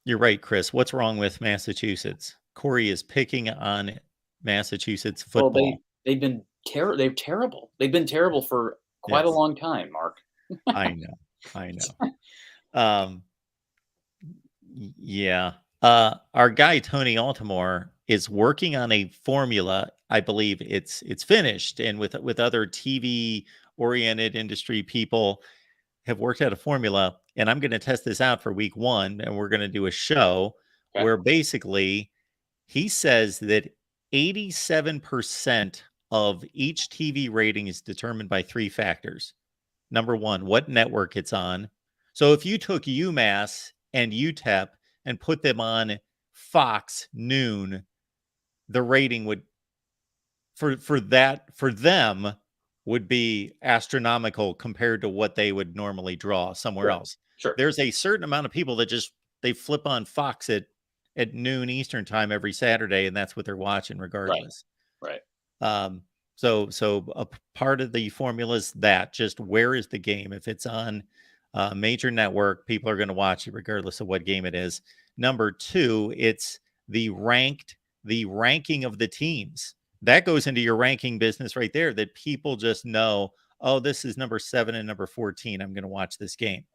You're right, Chris. What's wrong with Massachusetts? Corey is picking on Massachusetts football. Well, they've been terrible. They've been terrible for quite a long time, Mark. I know. Yeah. Our guy Tony Altimore is working on a formula. I believe it's finished, and with other TV oriented industry people have worked out a formula, and I'm going to test this out for week 1, and we're going to do a show where basically he says that 87% of each TV rating is determined by 3 factors. Number 1, what network it's on. So if you took UMass and UTEP and put them on Fox noon, the rating would for them would be astronomical compared to what they would normally draw somewhere else. Sure. There's a certain amount of people that they flip on Fox at noon Eastern time every Saturday, and that's what they're watching regardless. Right. So a part of the formula is that just where is the game? If it's on a major network, people are going to watch it regardless of what game it is. Number 2, it's the ranking of the teams. That goes into your ranking business right there, that people just know, oh, this is number 7 and number 14. I'm going to watch this game.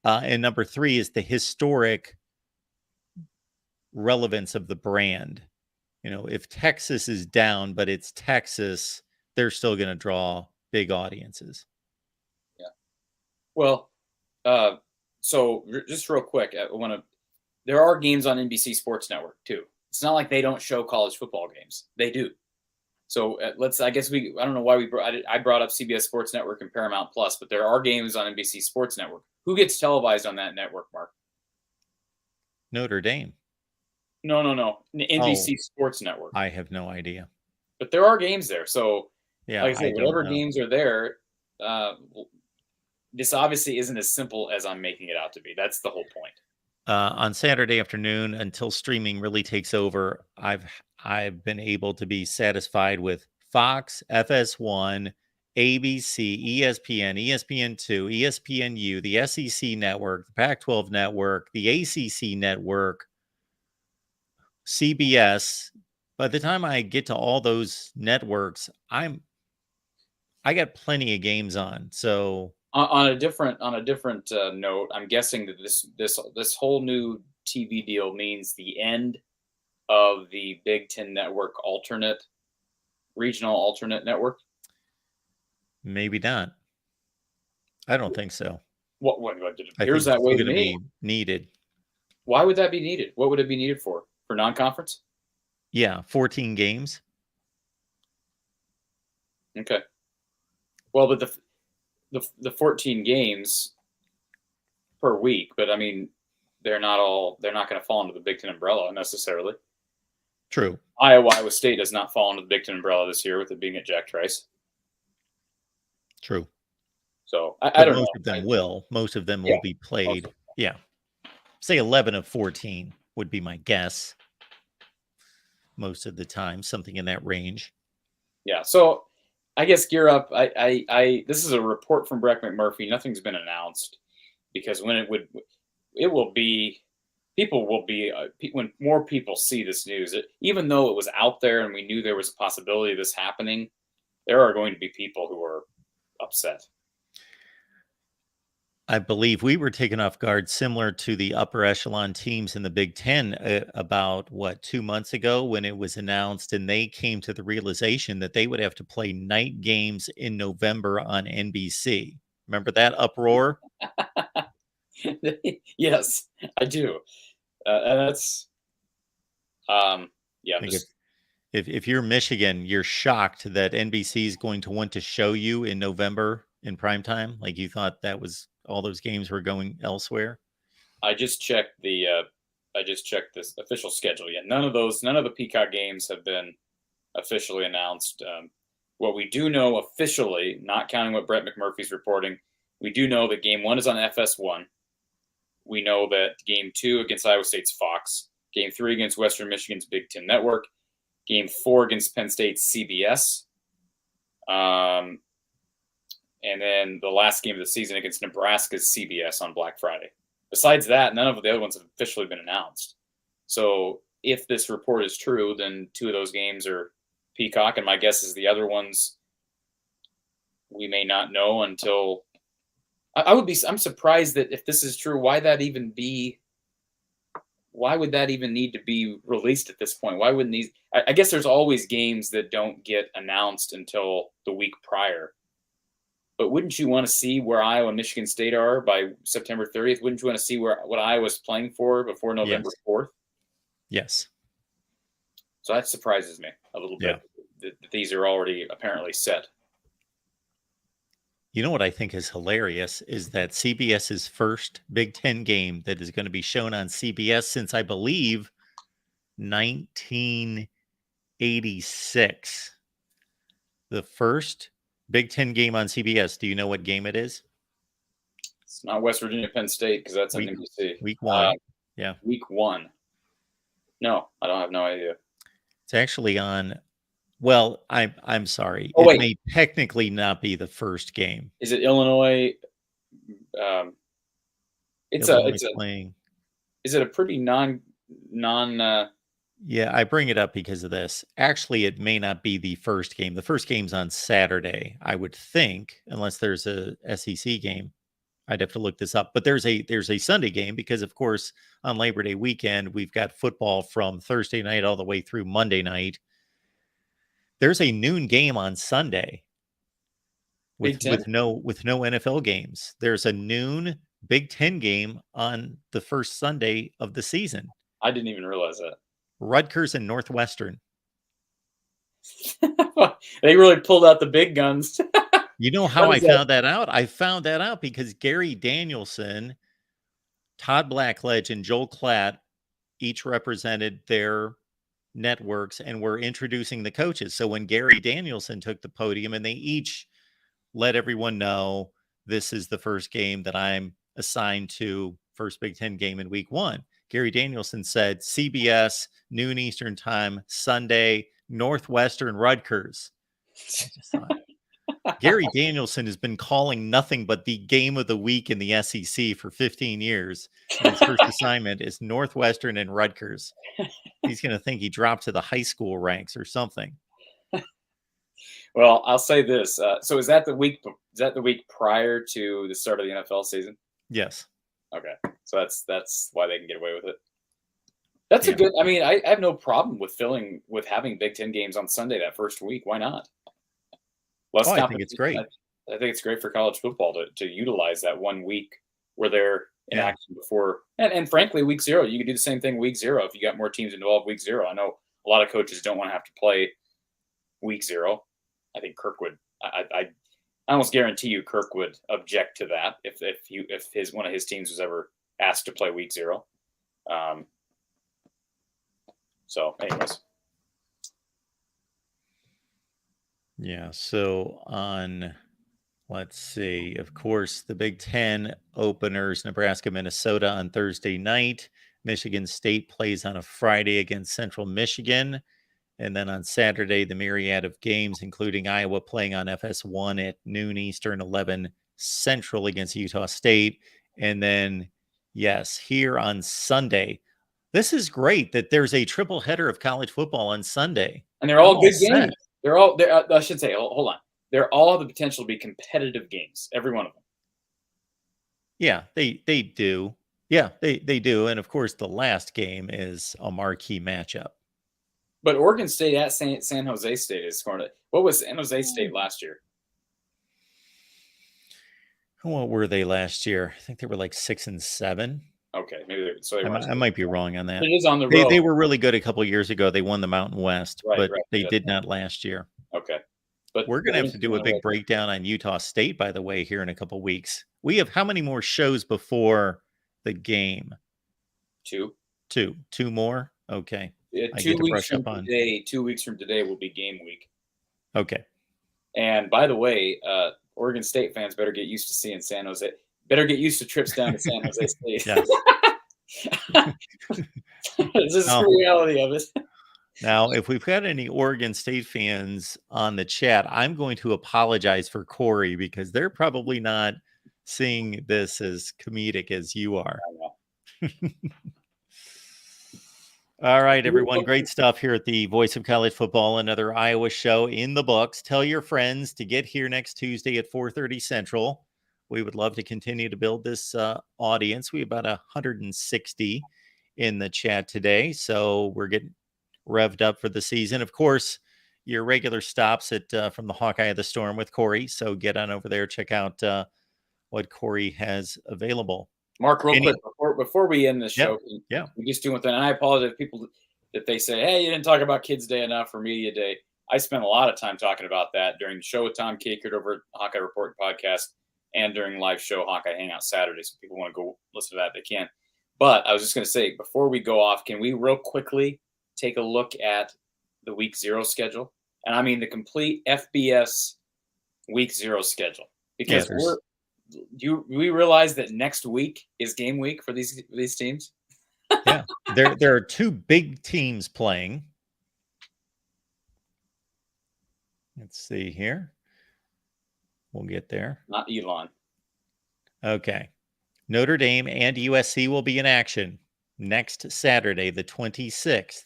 And number 3 is the historic relevance of the brand. If Texas is down, but it's Texas, they're still going to draw big audiences. Yeah. Well, so just real quick, there are games on NBC Sports Network too. It's not like they don't show college football games. They do. So I don't know why I brought up CBS Sports Network and Paramount Plus, but there are games on NBC Sports Network. Who gets televised on that network, Mark? Notre Dame. No. NBC Sports Network. I have no idea. But there are games there. So, yeah, like I said, whatever games are there, this obviously isn't as simple as I'm making it out to be. That's the whole point. On Saturday afternoon, until streaming really takes over, I've been able to be satisfied with Fox, FS1, ABC, ESPN, ESPN2, ESPNU, the SEC network, the Pac-12 network, the ACC network, CBS. By the time I get to all those networks, I got plenty of games on. So on a different note, I'm guessing that this whole new TV deal means the end of the Big Ten Network regional alternate network. Maybe not. I don't think so. What it appears that way to me. Be needed. Why would that be needed? What would it be needed for? For non-conference? Yeah, 14 games. Okay. Well, but the 14 games per week, but I mean, they're not going to fall into the Big Ten umbrella necessarily. True. Iowa State does not fall into the Big Ten umbrella this year with it being at Jack Trice. True. So I don't know. Most of them will be played. Yeah. say 11 of 14 would be my guess. Most of the time, something in that range. Yeah. So I guess gear up. This is a report from Brett McMurphy. Nothing's been announced because when it will be, people will be, when more people see this news, even though it was out there and we knew there was a possibility of this happening, there are going to be people who are upset. I believe we were taken off guard, similar to the upper echelon teams in the Big Ten about 2 months ago when it was announced, and they came to the realization that they would have to play night games in November on NBC. Remember that uproar? Yes, I do. And that's, yeah. If you're Michigan, you're shocked that NBC is going to want to show you in November in primetime. Like you thought that was all those games were going elsewhere. I just checked this official schedule. Yeah, none of the Peacock games have been officially announced. What we do know officially, not counting what Brett McMurphy's reporting, we do know that Game 1 is on FS1. We know that Game 2 against Iowa State's Fox, Game 3 against Western Michigan's Big Ten Network, Game 4 against Penn State's CBS, and then the last game of the season against Nebraska's CBS on Black Friday. Besides that, none of the other ones have officially been announced. So if this report is true, then 2 of those games are Peacock, and my guess is the other ones we may not know until. I'm surprised that if this is true, why would that even need to be released at this point? Why wouldn't these? I guess there's always games that don't get announced until the week prior. But wouldn't you want to see where Iowa and Michigan State are by September 30th? Wouldn't you want to see what Iowa's playing for before November 4th? Yes. So that surprises me a little bit that these are already apparently set. You know what I think is hilarious is that CBS's first Big Ten game that is going to be shown on CBS since, I believe, 1986. The first Big Ten game on CBS. Do you know what game it is? It's not West Virginia Penn State because that's on NBC. Week 1. Yeah. Week 1. No, I don't have no idea. It's actually on. Well, I'm sorry. Oh, it may technically not be the first game. Is it Illinois? It's playing. Is it a pretty non? Yeah, I bring it up because of this. Actually, it may not be the first game. The first game's on Saturday, I would think, unless there's a SEC game. I'd have to look this up. But there's a Sunday game because, of course, on Labor Day weekend, we've got football from Thursday night all the way through Monday night. There's a noon game on Sunday with no NFL games. There's a noon Big Ten game on the first Sunday of the season. I didn't even realize that. Rutgers and Northwestern. They really pulled out the big guns. You know how I found that out? I found that out because Gary Danielson, Todd Blackledge, and Joel Klatt each represented their networks and were introducing the coaches. So when Gary Danielson took the podium and they each let everyone know this is the first game that I'm assigned to, first Big Ten game in week 1. Gary Danielson said CBS, noon Eastern time, Sunday, Northwestern, Rutgers. I just thought, Gary Danielson has been calling nothing but the game of the week in the SEC for 15 years. His first assignment is Northwestern and Rutgers. He's going to think he dropped to the high school ranks or something. Well, I'll say this. So is that the week prior to the start of the NFL season? Yes. Okay. So that's why they can get away with it. That's a good. I mean, I have no problem with having Big Ten games on Sunday that first week. Why not? I think it's great. I think it's great for college football to utilize that 1 week where they're in action before. And frankly, week 0, you could do the same thing week 0 if you got more teams involved week 0. I know a lot of coaches don't want to have to play week 0. I think Kirk would. I almost guarantee you Kirk would object to that if one of his teams was ever asked to play week 0. So, anyways. Yeah. So on Let's see. Of course, the Big Ten openers, Nebraska, Minnesota on Thursday night. Michigan State plays on a Friday against Central Michigan. And then on Saturday, the myriad of games, including Iowa playing on FS1 at noon Eastern, 11 Central against Utah State. And then, yes, here on Sunday. This is great that there's a triple header of college football on Sunday. And they're all good set. games. They're all, I should say, hold on. They're all have the potential to be competitive games, every one of them. Yeah, they do. Yeah, they do. And of course, the last game is a marquee matchup. But Oregon State at San Jose State is scoring it. What was San Jose State last year? What were they last year? I think they were like 6-7. Okay, maybe I might be wrong on that. It is on the road. They were really good a couple years ago. They won the Mountain West, but they did not last year. Okay. But we're going to have to do a big breakdown on Utah State, by the way, here in a couple weeks. We have how many more shows before the game? Two more? Okay. 2 weeks from today, 2 weeks from today will be game week. Okay. And by the way, Oregon State fans better get used to seeing San Jose. Better get used to trips down to San Jose State. This is the reality of it. Now, if we've got any Oregon State fans on the chat, I'm going to apologize for Corey because they're probably not seeing this as comedic as you are. All right, everyone. Great stuff here at the Voice of College Football. Another Iowa show in the books. Tell your friends to get here next Tuesday at 4:30 Central. We would love to continue to build this audience. We have about 160 in the chat today, so we're getting revved up for the season. Of course, your regular stops at from the Hawkeye of the Storm with Corey. So get on over there, check out what Corey has available. Mark, real quick before we end the show, we just do one thing. And I apologize to people that they say, "Hey, you didn't talk about Kids Day enough or Media Day." I spent a lot of time talking about that during the show with Tom Kakert over at Hawkeye Report podcast and during live show Hawkeye Hangout Saturday. So if people want to go listen to that, they can. But I was just going to say, before we go off, can we real quickly take a look at the Week 0 schedule? And I mean the complete FBS Week 0 schedule. Because we realize that next week is game week for these teams? Yeah. There are two big teams playing. Let's see here. We'll get there. Not Elon. Okay. Notre Dame and USC will be in action next Saturday, the 26th.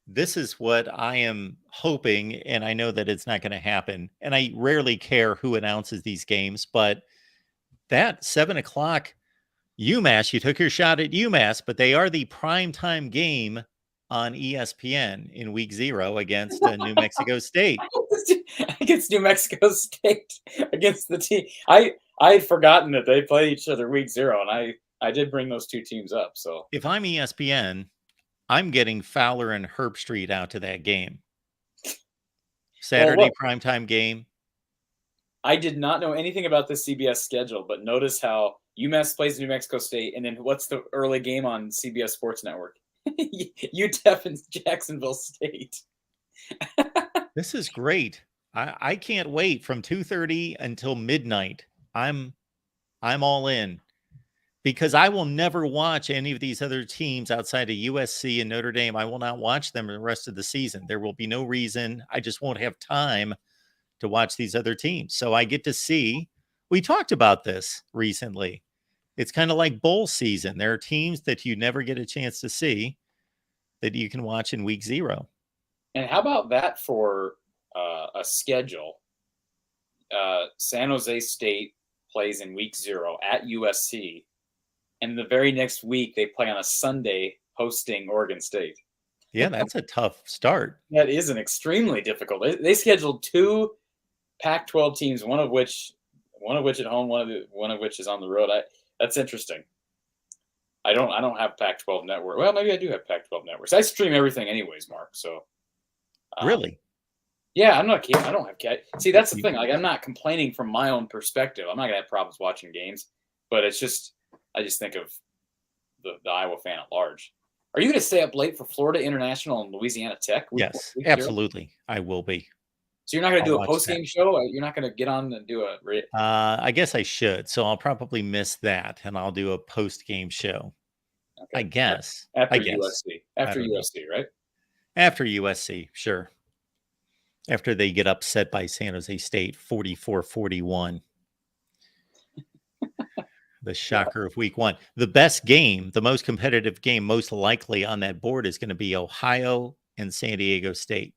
This is what I am hoping, and I know that it's not going to happen. And I rarely care who announces these games, but that 7 o'clock UMass, you took your shot at UMass, but they are the primetime game on ESPN in Week 0 against New Mexico State. Against New Mexico State, against the team. I had forgotten that they play each other Week 0, and I did bring those two teams up. So if I'm ESPN, I'm getting Fowler and Herbstreit out to that game. Saturday primetime game. I did not know anything about the CBS schedule, but notice how UMass plays New Mexico State, and then what's the early game on CBS Sports Network? UTEP and Jacksonville State. This is great. I can't wait from 2:30 until midnight. I'm all in because I will never watch any of these other teams outside of USC and Notre Dame. I will not watch them the rest of the season. There will be no reason. I just won't have time to watch these other teams. So I get to see. We talked about this recently. It's kind of like bowl season. There are teams that you never get a chance to see that you can watch in Week 0. And how about that for a schedule? San Jose State plays in Week 0 at USC. And the very next week, they play on a Sunday hosting Oregon State. Yeah, that's a tough start. That is an extremely difficult. They scheduled two Pac-12 teams, one of which at home, one of which is on the road. That's interesting. I don't have Pac-12 network. Well, maybe I do have Pac-12 networks. I stream everything anyways, Mark. So really, yeah, I'm not kidding. I don't have cat. See, that's the thing. Like, I'm not complaining from my own perspective. I'm not gonna have problems watching games, but it's just I just think of the Iowa fan at large. Are you going to stay up late for Florida International and Louisiana Tech? Yes, absolutely. I will be. So you're not going to I'll do a watch post that. game show? You're not going to get on and do a. I guess I should. So I'll probably miss that, and I'll do a post game show. Okay. I guess. After I guess. USC. I After don't know. USC, right? After USC, sure. After they get upset by San Jose State 44-41. The shocker of week one. The best game, the most competitive game, most likely on that board is going to be Ohio and San Diego State.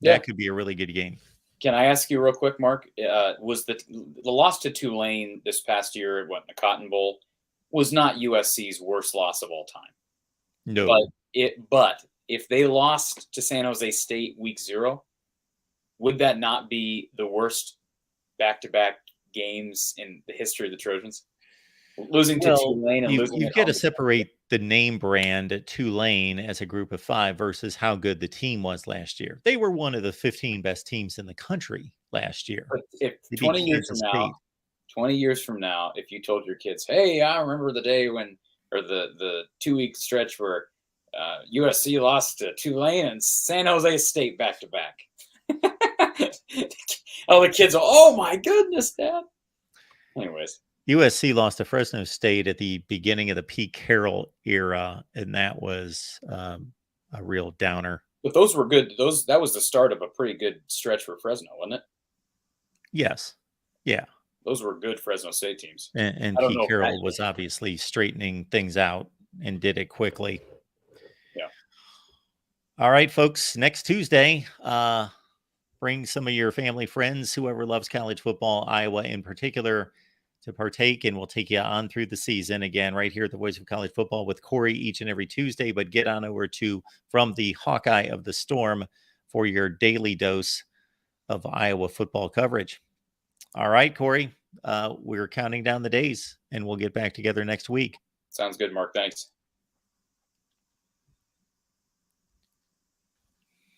Yeah. That could be a really good game. Can I ask you real quick, Mark? Was the loss to Tulane this past year, in the Cotton Bowl, was not USC's worst loss of all time? No. But if they lost to San Jose State week 0, would that not be the worst back-to-back games in the history of the Trojans? Losing to Tulane and losing. You've got to separate the name brand at Tulane as a group of 5 versus how good the team was last year. They were one of the 15 best teams in the country last year. But if 20 years from now, if you told your kids, "Hey, I remember the day when, or the 2-week stretch where USC lost to Tulane and San Jose State back to back," oh, the kids, oh my goodness, Dad. Anyways. USC lost to Fresno State at the beginning of the Pete Carroll era, and that was a real downer. But those were good. That was the start of a pretty good stretch for Fresno, wasn't it? Yes. Yeah. Those were good Fresno State teams. And Pete Carroll was obviously straightening things out and did it quickly. Yeah. All right, folks. Next Tuesday, bring some of your family, friends, whoever loves college football, Iowa in particular, to partake, and we'll take you on through the season again right here at the Voice of College Football with Corey each and every Tuesday. But get on over to From the Hawkeye of the Storm for your daily dose of Iowa football coverage. All right, Corey, we're counting down the days, and we'll get back together next week. Sounds good, Mark. Thanks.